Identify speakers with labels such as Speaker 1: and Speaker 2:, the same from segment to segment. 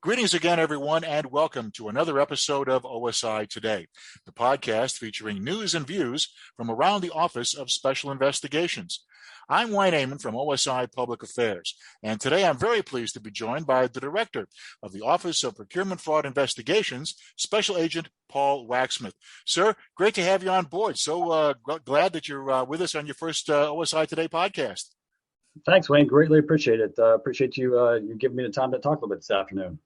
Speaker 1: Greetings again, everyone, and welcome to another episode of OSI Today, the podcast featuring news and views from around the Office of Special Investigations. I'm Wayne Amon from OSI Public Affairs, and today I'm very pleased to be joined by the Director of the Office of Procurement Fraud Investigations, Special Agent Paul Wachsmuth. Sir, great to have you on board. So glad that you're with us on your first OSI Today podcast.
Speaker 2: Thanks, Wayne. Greatly appreciate it. Appreciate you giving me the time to talk a little bit this afternoon.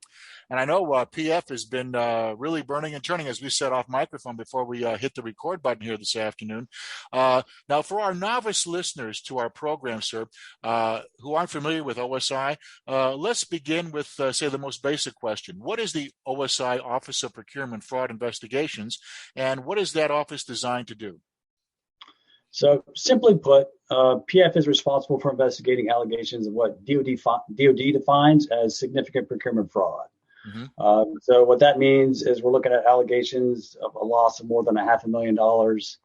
Speaker 1: And I know PF has been really burning and turning as we set off microphone before we hit the record button here this afternoon. Now, for our novice listeners to our program, sir, who aren't familiar with OSI, let's begin with, say, the most basic question. What is the OSI Office of Procurement Fraud Investigations, and what is that office designed to do?
Speaker 2: So simply put, PF is responsible for investigating allegations of what DoD defines as significant procurement fraud. Mm-hmm. So what that means is we're looking at allegations of a loss of more than $500,000.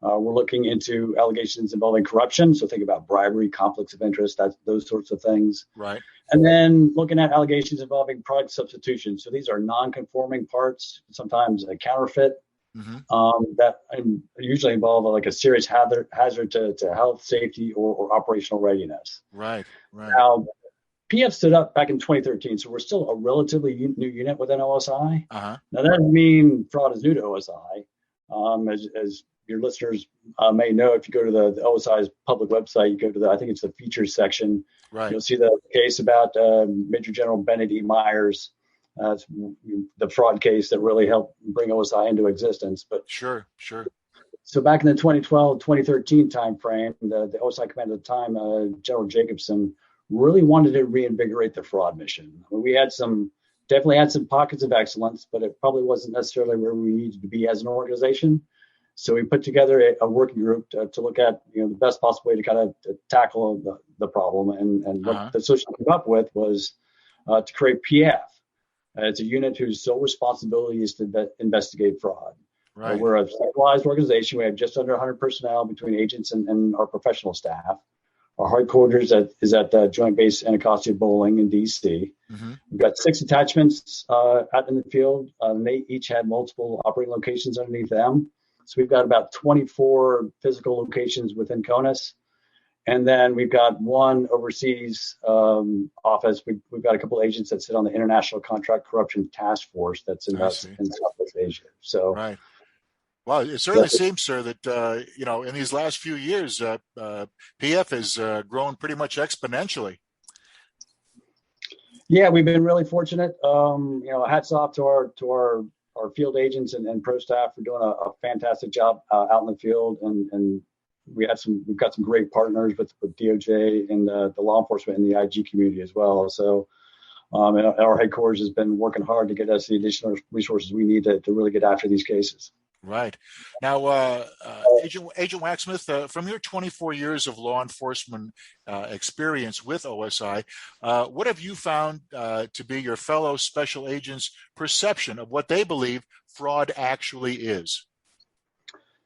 Speaker 2: We're looking into allegations involving corruption. So think about bribery, conflicts of interest, those sorts of things.
Speaker 1: Right.
Speaker 2: And then looking at allegations involving product substitution. So these are non-conforming parts, sometimes a counterfeit. Mm-hmm. That usually involve like a serious hazard to health, safety, or operational readiness.
Speaker 1: Right.
Speaker 2: Now, PF stood up back in 2013, so we're still a relatively new unit within OSI.
Speaker 1: Uh-huh.
Speaker 2: Now, that doesn't mean fraud is new to OSI. As your listeners may know, if you go to the OSI's public website, you go to I think it's the features section.
Speaker 1: Right.
Speaker 2: You'll see the case about Major General Bennett E. Myers. It's the fraud case that really helped bring OSI into existence. But
Speaker 1: Sure.
Speaker 2: So back in the 2012-2013 timeframe, the OSI commander at the time, General Jacobson, really wanted to reinvigorate the fraud mission. I mean, we definitely had some pockets of excellence, but it probably wasn't necessarily where we needed to be as an organization. So we put together a working group to look at the best possible way to kind of tackle the problem. And what the solution came up with was to create PF. It's a unit whose sole responsibility is to investigate fraud.
Speaker 1: Right.
Speaker 2: We're a centralized organization. We have just under 100 personnel between agents and our professional staff. Our headquarters is at the Joint Base Anacostia Bowling in D.C. Mm-hmm. We've got 6 attachments out in the field. They each had multiple operating locations underneath them. So we've got about 24 physical locations within CONUS. And then we've got one overseas office. We've got a couple of agents that sit on the International Contract Corruption Task Force that's in Southwest Asia. So,
Speaker 1: right. Well, it certainly seems, sir, that in these last few years, PF has grown pretty much exponentially. Yeah,
Speaker 2: we've been really fortunate. Hats off to our field agents and pro staff for doing a fantastic job out in the field, and we've got some great partners with DOJ and the law enforcement and the IG community as well. So, and our headquarters has been working hard to get us the additional resources we need to really get after these cases.
Speaker 1: Right. Now, Agent Wachsmuth, from your 24 years of law enforcement experience with OSI, what have you found to be your fellow special agents' perception of what they believe fraud actually is?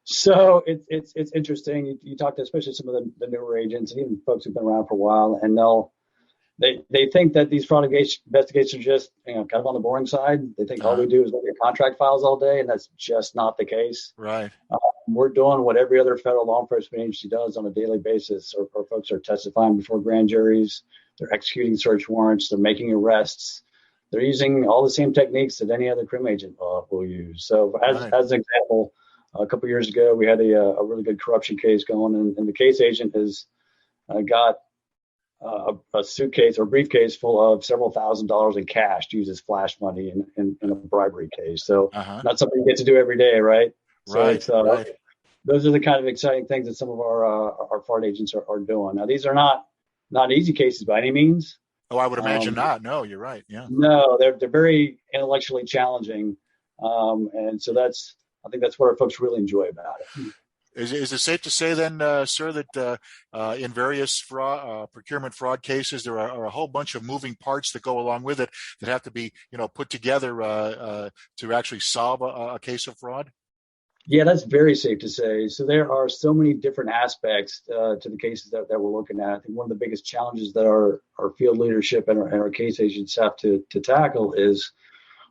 Speaker 2: So it's interesting. You talk to especially some of the newer agents and even folks who've been around for a while, and they think that these fraud investigations are just kind of on the boring side. They think all we do is look at contract files all day, and that's just not the case.
Speaker 1: Right.
Speaker 2: We're doing what every other federal law enforcement agency does on a daily basis. Our folks are testifying before grand juries. They're executing search warrants. They're making arrests. They're using all the same techniques that any other crim agent will use. So as an example, a couple of years ago, we had a really good corruption case going, and the case agent has got a suitcase or briefcase full of several $1,000s in cash to use as flash money in a bribery case. So not something you get to do every day, right? So
Speaker 1: right.
Speaker 2: Those are the kind of exciting things that some of our fraud agents are doing. Now, these are not easy cases by any means.
Speaker 1: Oh, I would imagine not. No, you're right. Yeah.
Speaker 2: No, they're very intellectually challenging, and so I think that's what our folks really enjoy about it.
Speaker 1: Is it safe to say then, sir, that in various procurement fraud cases, there are a whole bunch of moving parts that go along with it that have to be, put together to actually solve a case of fraud?
Speaker 2: Yeah, that's very safe to say. So there are so many different aspects to the cases that we're looking at. I think one of the biggest challenges that our field leadership and our case agents have to tackle is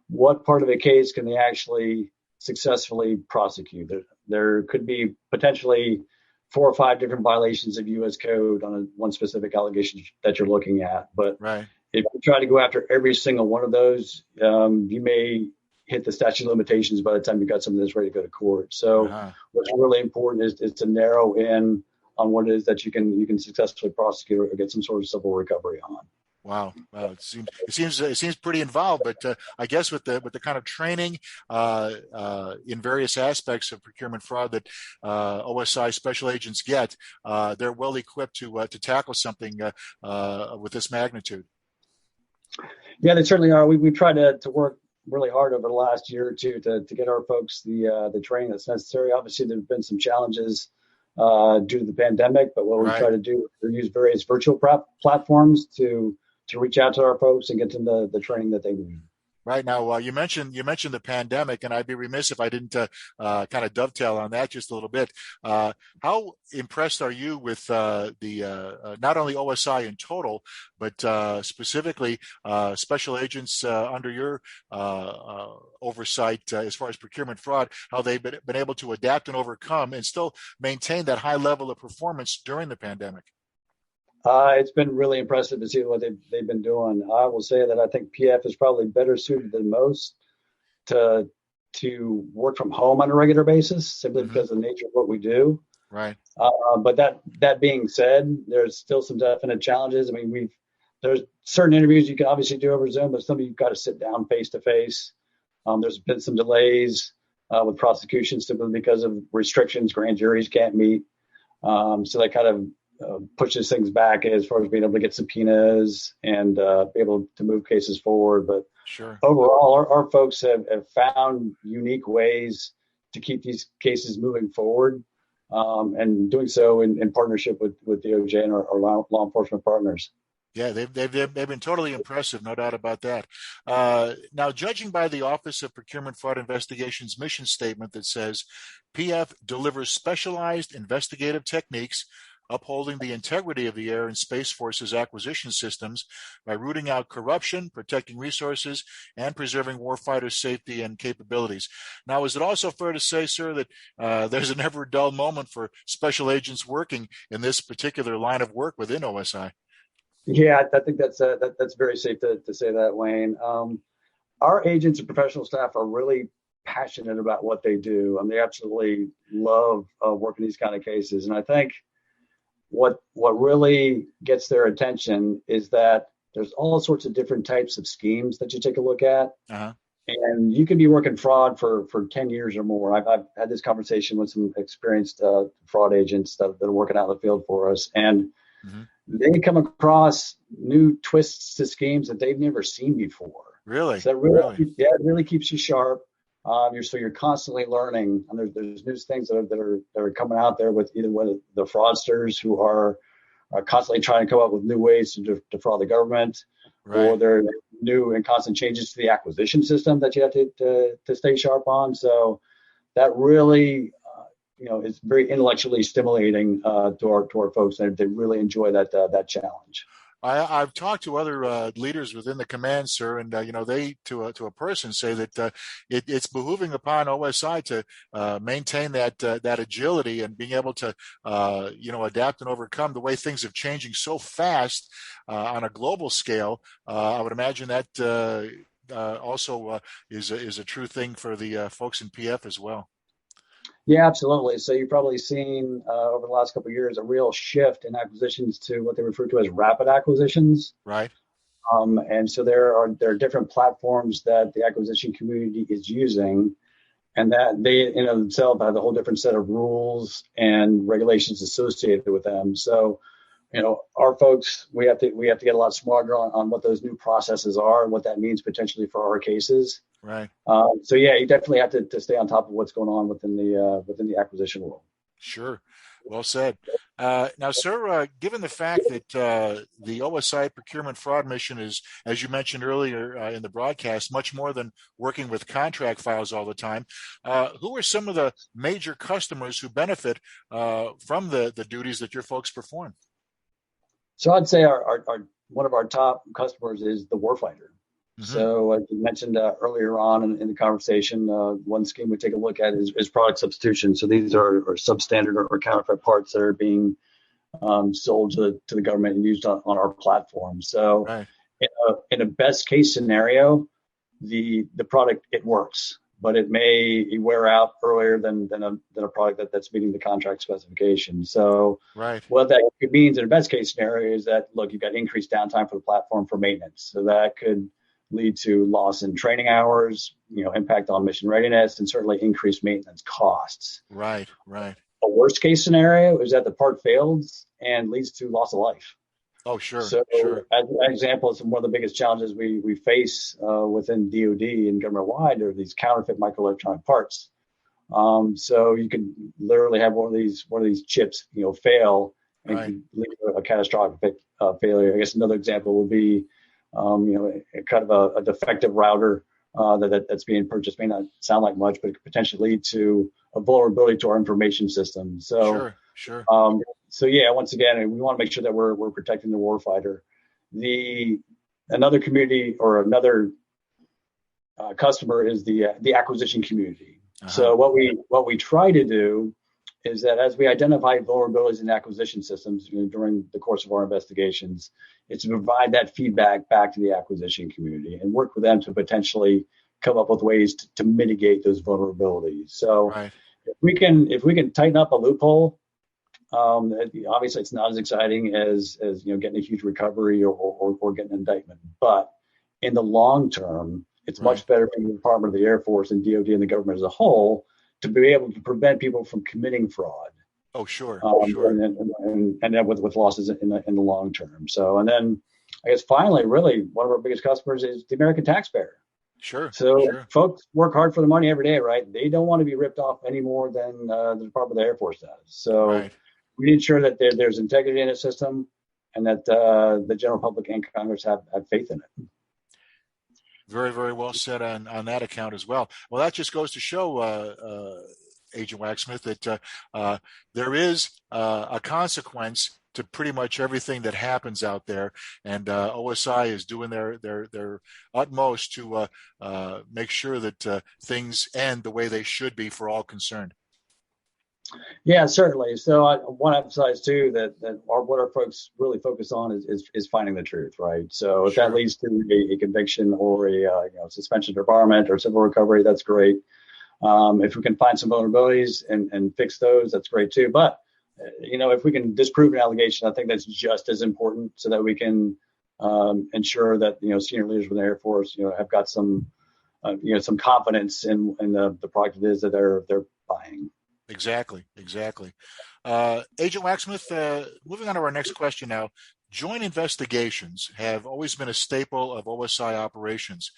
Speaker 2: what part of a case can they actually successfully prosecute. There could be potentially 4 or 5 different violations of U.S. code on one specific allegation that you're looking at. But
Speaker 1: Right.
Speaker 2: if you try to go after every single one of those, you may hit the statute of limitations by the time you've got something that's ready to go to court. So
Speaker 1: Uh-huh.
Speaker 2: what's really important is to narrow in on what it is that you can successfully prosecute or get some sort of civil recovery on.
Speaker 1: Wow. Wow. It seems pretty involved, but I guess with the kind of training in various aspects of procurement fraud that OSI special agents get, they're well equipped to tackle something with this magnitude.
Speaker 2: Yeah, they certainly are. We've tried to work really hard over the last year or two to get our folks the training that's necessary. Obviously, there have been some challenges due to the pandemic, but what we try
Speaker 1: Right.
Speaker 2: to do is use various virtual platforms to reach out to our folks and get them the training that they need.
Speaker 1: Right now, you mentioned the pandemic, and I'd be remiss if I didn't kind of dovetail on that just a little bit. How impressed are you with the not only OSI in total, but specifically special agents under your oversight as far as procurement fraud? How they've been able to adapt and overcome, and still maintain that high level of performance during the pandemic?
Speaker 2: It's been really impressive to see what they've been doing. I will say that I think PF is probably better suited than most to work from home on a regular basis, simply
Speaker 1: Mm-hmm.
Speaker 2: because of the nature of what we do.
Speaker 1: Right.
Speaker 2: But that being said, there's still some definite challenges. I mean, there's certain interviews you can obviously do over Zoom, but some of you've got to sit down face to face. There's been some delays with prosecutions simply because of restrictions. Grand juries can't meet, so that kind of pushes things back as far as being able to get subpoenas and be able to move cases forward. But
Speaker 1: Sure.
Speaker 2: overall, our folks have found unique ways to keep these cases moving forward, and doing so in partnership with DOJ and our law enforcement partners.
Speaker 1: Yeah, they've been totally impressive, no doubt about that. Now, judging by the Office of Procurement Fraud Investigations mission statement that says PF delivers specialized investigative techniques upholding the integrity of the Air and Space Force's acquisition systems by rooting out corruption, protecting resources, and preserving warfighter safety and capabilities. Now, is it also fair to say, sir, that there's a never dull moment for special agents working in this particular line of work within OSI?
Speaker 2: Yeah, I think that's very safe to say that, Wayne. Our agents and professional staff are really passionate about what they do, and they absolutely love working these kind of cases. And I think what really gets their attention is that there's all sorts of different types of schemes that you take a look at.
Speaker 1: Uh-huh.
Speaker 2: And you can be working fraud for 10 years or more. I've had this conversation with some experienced fraud agents that are working out in the field for us. And
Speaker 1: Mm-hmm.
Speaker 2: they come across new twists to schemes that they've never seen before.
Speaker 1: Really?
Speaker 2: So
Speaker 1: Really?
Speaker 2: it really keeps you sharp. You're constantly learning, and there's new things that are coming out there with either the fraudsters who are constantly trying to come up with new ways to defraud the government,
Speaker 1: Right.
Speaker 2: or there are new and constant changes to the acquisition system that you have to stay sharp on. So that really is very intellectually stimulating to our folks. They really enjoy that challenge.
Speaker 1: I've talked to other leaders within the command, sir, and they to a person say that it's behooving upon OSI to maintain that agility and being able to adapt and overcome the way things are changing so fast on a global scale. I would imagine that also is a true thing for the folks in PF as well.
Speaker 2: Yeah, absolutely. So you've probably seen over the last couple of years a real shift in acquisitions to what they refer to as rapid acquisitions.
Speaker 1: Right.
Speaker 2: And so there are different platforms that the acquisition community is using, and that they in themselves have a whole different set of rules and regulations associated with them. So, our folks, we have to get a lot smarter on what those new processes are and what that means potentially for our cases.
Speaker 1: Right.
Speaker 2: So yeah, you definitely have to stay on top of what's going on within the acquisition world.
Speaker 1: Sure. Well said. Now, sir, given the fact that the OSI procurement fraud mission is, as you mentioned earlier in the broadcast, much more than working with contract files all the time, who are some of the major customers who benefit from the duties that your folks perform?
Speaker 2: So I'd say our one of our top customers is the warfighter.
Speaker 1: Mm-hmm.
Speaker 2: So as you mentioned earlier on in the conversation, one scheme we take a look at is product substitution. So these are substandard or counterfeit parts that are being sold to the government and used on our platform. So
Speaker 1: right.
Speaker 2: in a best case scenario, the product, it works, but it may wear out earlier than a product that's meeting the contract specification. So
Speaker 1: right.
Speaker 2: what that means in a best case scenario is that, look, you've got increased downtime for the platform for maintenance. So that could lead to loss in training hours, impact on mission readiness, and certainly increased maintenance costs.
Speaker 1: Right, right.
Speaker 2: A worst case scenario is that the part fails and leads to loss of life.
Speaker 1: Oh, sure.
Speaker 2: So,
Speaker 1: sure.
Speaker 2: As an example, it's one of the biggest challenges we face within DoD and government-wide are these counterfeit microelectronic parts. So you can literally have one of these chips, fail and
Speaker 1: right.
Speaker 2: can lead to a catastrophic failure. I guess another example would be, kind of a defective router that's being purchased. May not sound like much, but it could potentially lead to a vulnerability to our information system. So,
Speaker 1: sure.
Speaker 2: So yeah, once again, we want to make sure that we're protecting the warfighter. Another community or another customer is the acquisition community. Uh-huh. So what we try to do is that as we identify vulnerabilities in acquisition systems during the course of our investigations, it's to provide that feedback back to the acquisition community and work with them to potentially come up with ways to mitigate those vulnerabilities. So
Speaker 1: right.
Speaker 2: if we can tighten up a loophole, obviously it's not as exciting as getting a huge recovery or getting an indictment. But in the long term, it's right. much better for the Department of the Air Force and DoD and the government as a whole to be able to prevent people from committing fraud.
Speaker 1: Oh, sure.
Speaker 2: And then with losses in the long term. So, and then I guess finally, really, one of our biggest customers is the American taxpayer.
Speaker 1: Sure.
Speaker 2: So folks work hard for the money every day, right? They don't want to be ripped off any more than the Department of the Air Force does. So
Speaker 1: right.
Speaker 2: we ensure that there's integrity in the system and that the general public and Congress have faith in it.
Speaker 1: Very, very well said on that account as well. Well, that just goes to show, Agent Wachsmuth, that there is a consequence to pretty much everything that happens out there, and OSI is doing their utmost to make sure that things end the way they should be for all concerned. Yeah,
Speaker 2: certainly. So I want to emphasize too that what our folks really focus on is finding the truth, right? So if that leads to a conviction or a suspension, debarment, or civil recovery, that's great. If we can find some vulnerabilities and fix those, that's great too. But if we can disprove an allegation, I think that's just as important, so that we can ensure that senior leaders within the Air Force have got some confidence in the product it is that they're buying.
Speaker 1: Exactly. Agent Wachsmuth, moving on to our next question now. Joint investigations have always been a staple of OSI operations.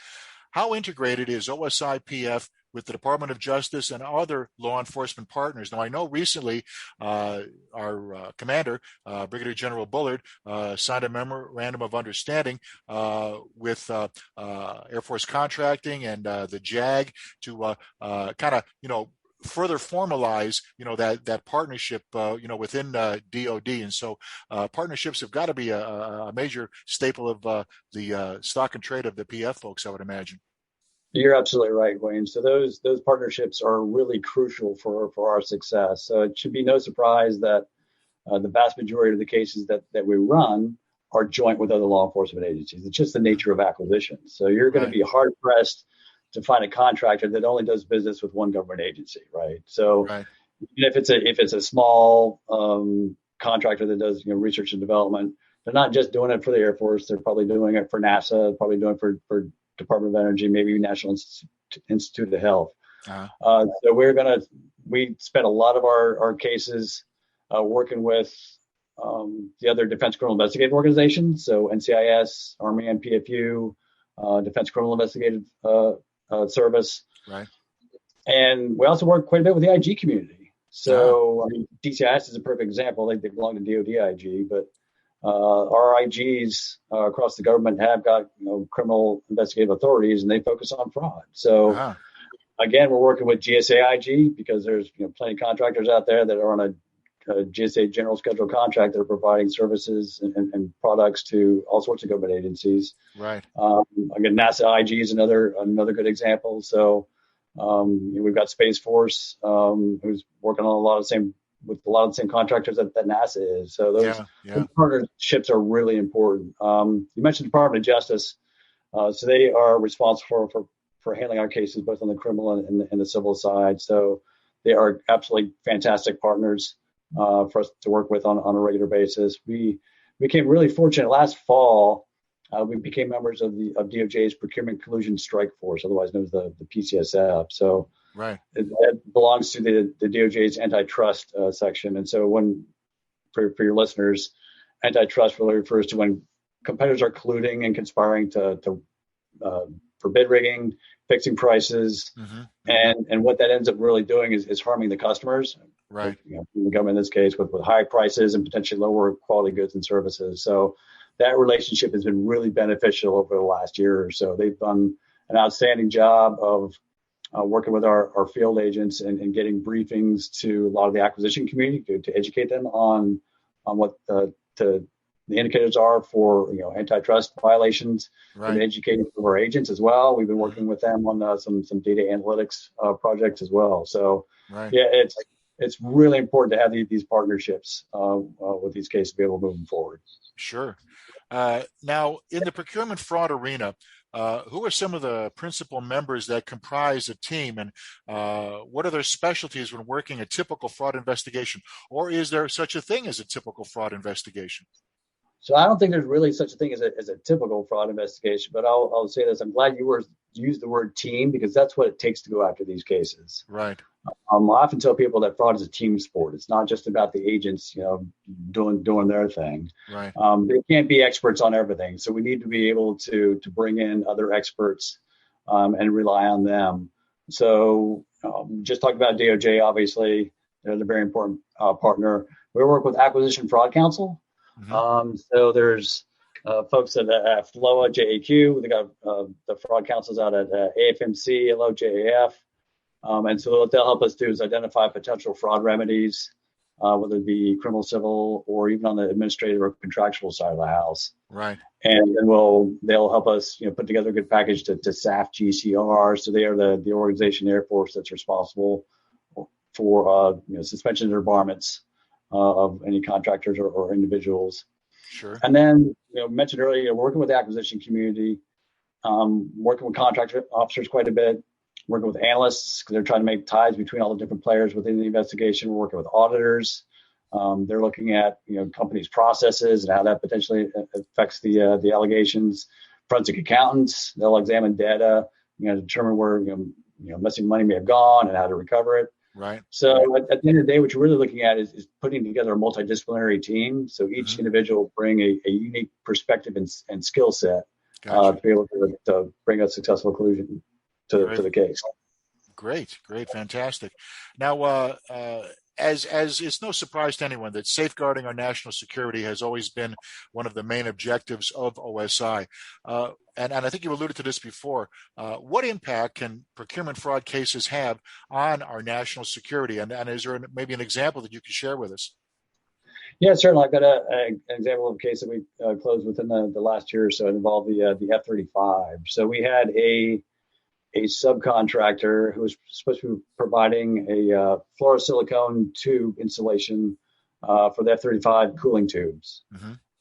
Speaker 1: How integrated is OSI PF with the Department of Justice and other law enforcement partners? Now, I know recently our commander, Brigadier General Bullard, signed a memorandum of understanding with Air Force Contracting and the JAG to kind of, further formalize, that partnership, within DoD. And so partnerships have got to be a major staple of the stock and trade of the PF folks, I would imagine.
Speaker 2: You're absolutely right, Wayne. So those partnerships are really crucial for our success. So it should be no surprise that the vast majority of the cases that we run are joint with other law enforcement agencies. It's just the nature of acquisition. So you're going to be hard pressed to find a contractor that only does business with one government agency, right? So even if it's a small contractor that does research and development, they're not just doing it for the Air Force. They're probably doing it for NASA, probably doing it for Department of Energy, maybe National Institute of Health. So we spent a lot of our cases working with the other Defense Criminal Investigative Organizations, so NCIS, Army NPFU, Defense Criminal Investigative Service.
Speaker 1: Right.
Speaker 2: And we also work quite a bit with the IG community. So I mean, DCIS is a perfect example. They belong to DoD IG, but our IGs across the government have got criminal investigative authorities, and they focus on fraud. So again, we're working with GSA IG because there's plenty of contractors out there that are on a GSA general schedule contract that are providing services and products to all sorts of government agencies.
Speaker 1: Right.
Speaker 2: Again, NASA IG is another good example. So we've got Space Force who's working on a lot of the same contractors that NASA is. So those partnerships are really important. You mentioned Department of Justice. So they are responsible for handling our cases both on the criminal and the civil side. So they are absolutely fantastic partners for us to work with on a regular basis. We became really fortunate last fall. We became members of DOJ's Procurement Collusion Strike Force, otherwise known as the PCSF. So it belongs to the DOJ's antitrust section. And so for your listeners, antitrust really refers to when competitors are colluding and conspiring for bid rigging, fixing prices, and what that ends up really doing is harming the customers. Right. The government in this case with high prices and potentially lower quality goods and services. So that relationship has been really beneficial over the last year or so. They've done an outstanding job of working with our field agents and getting briefings to a lot of the acquisition community to educate them on what the indicators are for antitrust violations, and educating our agents as well. We've been working with them on some data analytics projects as well. So it's really important to have these partnerships with these cases to be able to move them forward.
Speaker 1: Sure. Now, in the procurement fraud arena, who are some of the principal members that comprise a team, and what are their specialties when working a typical fraud investigation? Or is there such a thing as a typical fraud investigation?
Speaker 2: So I don't think there's really such a thing as a typical fraud investigation, but I'll say this. I'm glad you used the word team, because that's what it takes to go after these cases.
Speaker 1: Right.
Speaker 2: I often tell people that fraud is a team sport. It's not just about the agents, doing their thing. Right. They can't be experts on everything. So we need to be able to bring in other experts and rely on them. So just talking about DOJ, obviously, they're a very important partner. We work with Acquisition Fraud Counsel. So there's folks at FLOA, JAQ. They got the fraud counsels out at AFMC, LOJAF. And so what they'll help us do is identify potential fraud remedies, whether it be criminal, civil, or even on the administrative or contractual side of the house. Right. And then they'll help us, put together a good package to SAF GCR. So they are the organization Air Force that's responsible for suspension and debarments of any contractors or individuals. Sure. And then, mentioned earlier, working with the acquisition community, working with contractor officers quite a bit, working with analysts because they're trying to make ties between all the different players within the investigation. We're working with auditors. They're looking at companies' processes and how that potentially affects the allegations. Forensic accountants, they'll examine data, determine where missing money may have gone and how to recover it. Right. So at the end of the day, what you're really looking at is putting together a multidisciplinary team. So each individual bring a unique perspective and skill set to be able to bring a successful conclusion to the case.
Speaker 1: Great, fantastic. Now, as it's no surprise to anyone that safeguarding our national security has always been one of the main objectives of OSI. And I think you alluded to this before. What impact can procurement fraud cases have on our national security? And is there maybe an example that you could share with us?
Speaker 2: Yeah, certainly. I've got an example of a case that we closed within the last year or so. It involved the F-35. So we had a subcontractor who was supposed to be providing a fluorosilicone tube installation for the F-35 cooling tubes.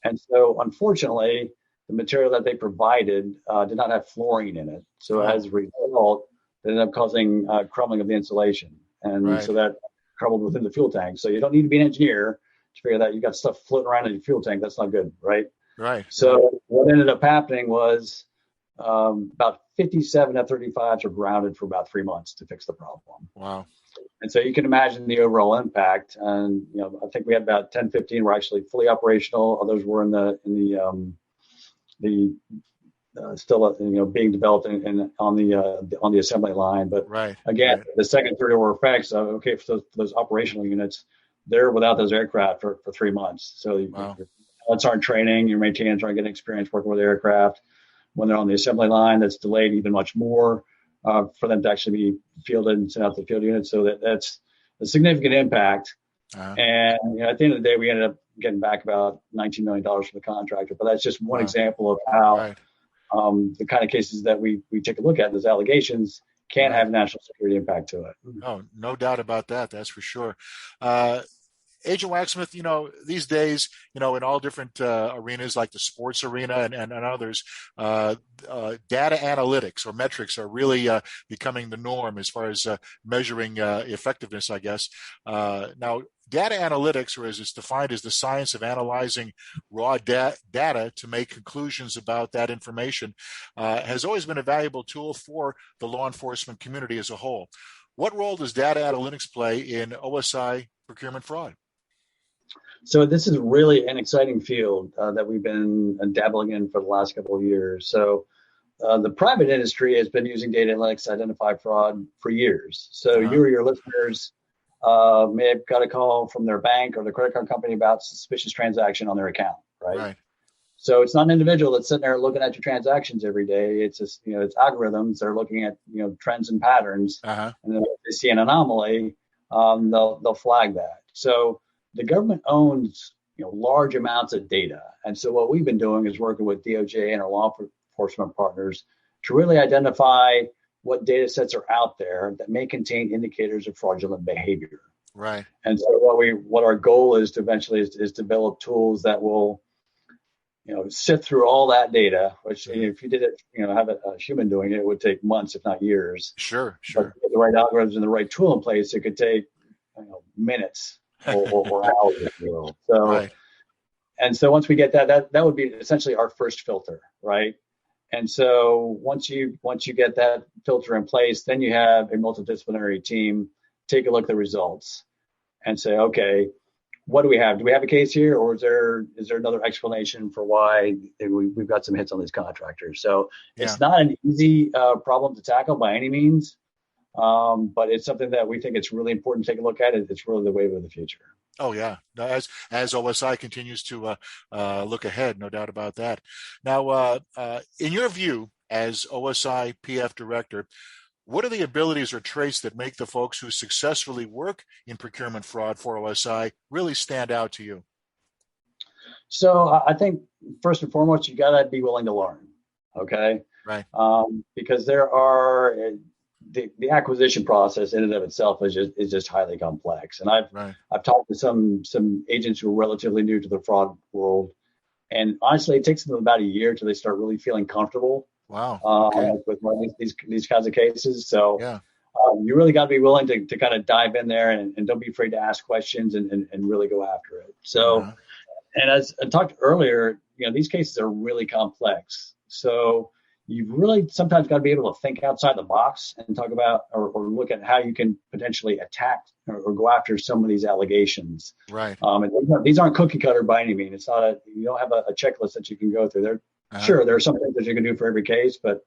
Speaker 2: And so, unfortunately, the material that they provided did not have fluorine in it. So as a result, it ended up causing crumbling of the insulation. And so that crumbled within the fuel tank. So you don't need to be an engineer to figure that you've got stuff floating around in your fuel tank. That's not good, right? Right. So what ended up happening was about 57 F-35s were grounded for about 3 months to fix the problem. Wow. And so you can imagine the overall impact. And, I think we had about 10, 15 were actually fully operational. Others were in the being developed on the assembly line. But
Speaker 1: Right.
Speaker 2: again,
Speaker 1: Right.
Speaker 2: the second, third order effects. Okay, for those operational units, they're without those aircraft for 3 months. So
Speaker 1: Wow.
Speaker 2: your pilots aren't training, your maintainers aren't getting experience working with aircraft. When they're on the assembly line, that's delayed even much more for them to actually be fielded and sent out to the field units. So that's a significant impact.
Speaker 1: Uh-huh.
Speaker 2: And at the end of the day, we ended up getting back about $19 million from the contractor. But that's just one
Speaker 1: Wow.
Speaker 2: example of how
Speaker 1: Right.
Speaker 2: the kind of cases that we take a look at, those allegations, can
Speaker 1: Right.
Speaker 2: have national security impact to it.
Speaker 1: Oh, no doubt about that. That's for sure. Uh, Agent Wachsmuth, these days, in all different arenas like the sports arena and others, data analytics or metrics are really becoming the norm as far as measuring effectiveness, I guess. Now, data analytics, or as it's defined as the science of analyzing raw data to make conclusions about that information, has always been a valuable tool for the law enforcement community as a whole. What role does data analytics play in OSI procurement fraud?
Speaker 2: So this is really an exciting field that we've been dabbling in for the last couple of years. So the private industry has been using data analytics to identify fraud for years. So
Speaker 1: Uh-huh.
Speaker 2: you or your listeners may have got a call from their bank or the credit card company about suspicious transaction on their account, right?
Speaker 1: Right.
Speaker 2: So it's not an individual that's sitting there looking at your transactions every day. It's just, it's algorithms. They're looking at, trends and patterns.
Speaker 1: Uh-huh.
Speaker 2: And then if they see an anomaly, they'll flag that. So the government owns, large amounts of data. And so what we've been doing is working with DOJ and our law enforcement partners to really identify what data sets are out there that may contain indicators of fraudulent behavior.
Speaker 1: Right.
Speaker 2: And so what our goal is to eventually is develop tools that will, sift through all that data, which if you did it, have a human doing it, it would take months, if not years.
Speaker 1: Sure.
Speaker 2: But
Speaker 1: Sure.
Speaker 2: to get the right algorithms and the right tool in place, it could take minutes or hours, if you will. So,
Speaker 1: Right.
Speaker 2: and so once we get that would be essentially our first filter, right? And so once you get that filter in place, then you have a multidisciplinary team take a look at the results and say, okay, what do we have? Do we have a case here, or is there another explanation for why we've got some hits on these contractors? So it's not an easy problem to tackle by any means, but it's something that we think it's really important to take a look at. It's really the wave of the future.
Speaker 1: Oh yeah, as OSI continues to look ahead, no doubt about that. Now, in your view, as OSI PF director, what are the abilities or traits that make the folks who successfully work in procurement fraud for OSI really stand out to you?
Speaker 2: So I think first and foremost, you got to be willing to learn. Okay.
Speaker 1: Right.
Speaker 2: Because there are the acquisition process in and of itself is just highly complex. And I've talked to some agents who are relatively new to the fraud world, and honestly, it takes them about a year till they start really feeling comfortable.
Speaker 1: Wow.
Speaker 2: With these kinds of cases. So
Speaker 1: yeah.
Speaker 2: You really got to be willing to kind of dive in there and don't be afraid to ask questions and really go after it. So, and as I talked earlier, these cases are really complex. So you've really sometimes got to be able to think outside the box and talk about or look at how you can potentially attack or go after some of these allegations.
Speaker 1: Right.
Speaker 2: And these aren't cookie cutter by any means. It's not you don't have a checklist that you can go through. Sure, there are some things that you can do for every case, but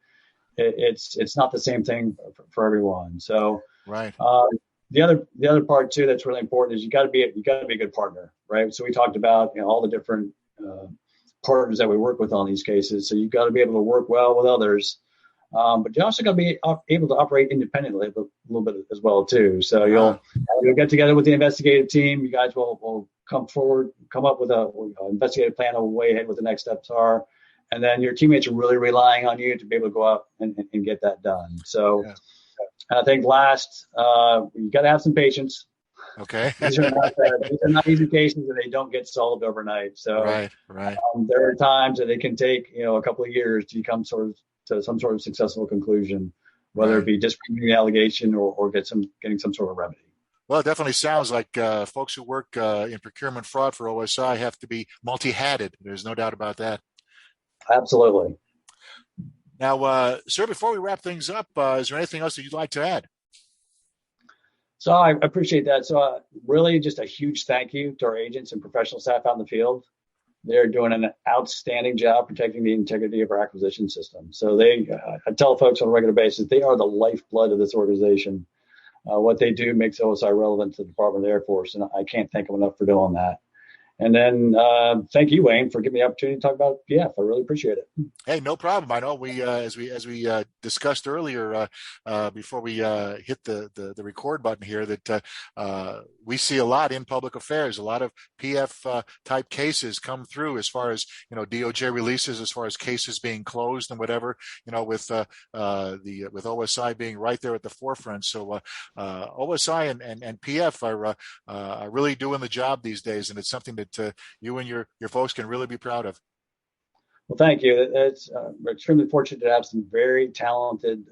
Speaker 2: it's not the same thing for everyone. So
Speaker 1: right.
Speaker 2: The other part too that's really important is you got to be a good partner, right? So we talked about all the different partners that we work with on these cases. So you've got to be able to work well with others, but you also got to be able to operate independently a little bit as well too. So you'll get together with the investigative team. You guys will come up with a investigative plan of way ahead what the next steps are. And then your teammates are really relying on you to be able to go out and get that done. So I think last, you got to have some patience.
Speaker 1: Okay.
Speaker 2: These are not easy cases, and they don't get solved overnight. So
Speaker 1: right.
Speaker 2: There are times that it can take a couple of years to come to some sort of successful conclusion, whether it be disproving the allegation or getting some sort of remedy.
Speaker 1: Well, it definitely sounds like folks who work in procurement fraud for OSI have to be multi-hatted. There's no doubt about that.
Speaker 2: Absolutely.
Speaker 1: Now, sir, before we wrap things up, is there anything else that you'd like to add?
Speaker 2: So I appreciate that. So really just a huge thank you to our agents and professional staff out in the field. They're doing an outstanding job protecting the integrity of our acquisition system. So I tell folks on a regular basis, they are the lifeblood of this organization. What they do makes OSI relevant to the Department of the Air Force, and I can't thank them enough for doing that. And then thank you, Wayne, for giving me the opportunity to talk about PF. I really appreciate it.
Speaker 1: Hey, no problem. I know we, as we discussed earlier, before we hit the record button here, that we see a lot in public affairs. A lot of PF type cases come through, as far as DOJ releases, as far as cases being closed and whatever. With OSI being right there at the forefront. So OSI and PF are really doing the job these days, and it's something that you and your folks can really be proud of.
Speaker 2: Well, thank you. We're extremely fortunate to have some very talented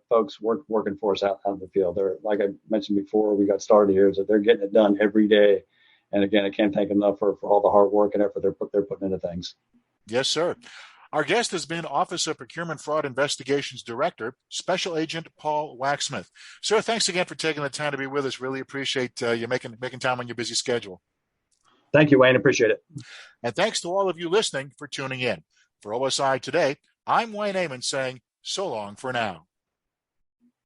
Speaker 2: folks working for us out in the field. They're, like I mentioned before, we got started here, so they're getting it done every day. And again, I can't thank them enough for all the hard work and effort they're putting into things.
Speaker 1: Yes, sir. Our guest has been Office of Procurement Fraud Investigations Director, Special Agent Paul Wachsmuth. Sir, thanks again for taking the time to be with us. Really appreciate you making time on your busy schedule.
Speaker 2: Thank you, Wayne. Appreciate it.
Speaker 1: And thanks to all of you listening for tuning in. For OSI Today, I'm Wayne Amon saying so long for now.